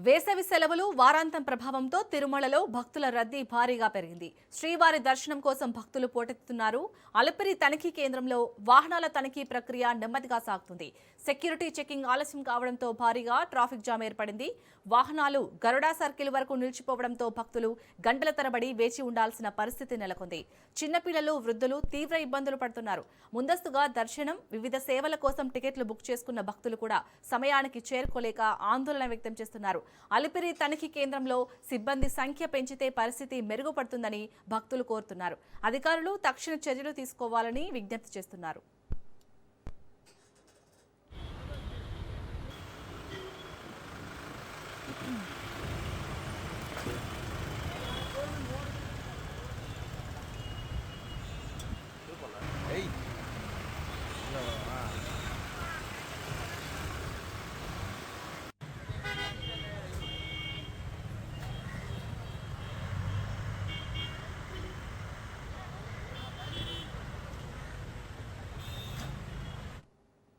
వేసవి సెలవులు వారాంతం ప్రభావంతో తిరుమలలో భక్తుల రద్దీ భారీగా పెరిగింది. శ్రీవారి దర్శనం కోసం భక్తులు పోటెత్తుతున్నారు. అలిపిరి తనిఖీ కేంద్రంలో వాహనాల తనిఖీ ప్రక్రియ నెమ్మదిగా సాగుతుంది. సెక్యూరిటీ చెకింగ్ ఆలస్యం కావడంతో భారీగా ట్రాఫిక్ జామ్ ఏర్పడింది. వాహనాలు గరుడా సర్కిల్ వరకు నిలిచిపోవడంతో భక్తులు గంటల తరబడి వేచి ఉండాల్సిన పరిస్థితి నెలకొంది. చిన్నపిల్లలు, వృద్ధులు తీవ్ర ఇబ్బందులు పడుతున్నారు. ముందస్తుగా దర్శనం, వివిధ సేవల కోసం టికెట్లు బుక్ చేసుకున్న భక్తులు కూడా సమయానికి చేరుకోలేక ఆందోళన వ్యక్తం చేస్తున్నారు. అలిపిరి తనిఖీ కేంద్రంలో సిబ్బంది సంఖ్య పెంచితే పరిస్థితి మెరుగుపడుతుందని భక్తులు కోరుతున్నారు. అధికారులు తక్షణ చర్యలు తీసుకోవాలని విజ్ఞప్తి చేస్తున్నారు.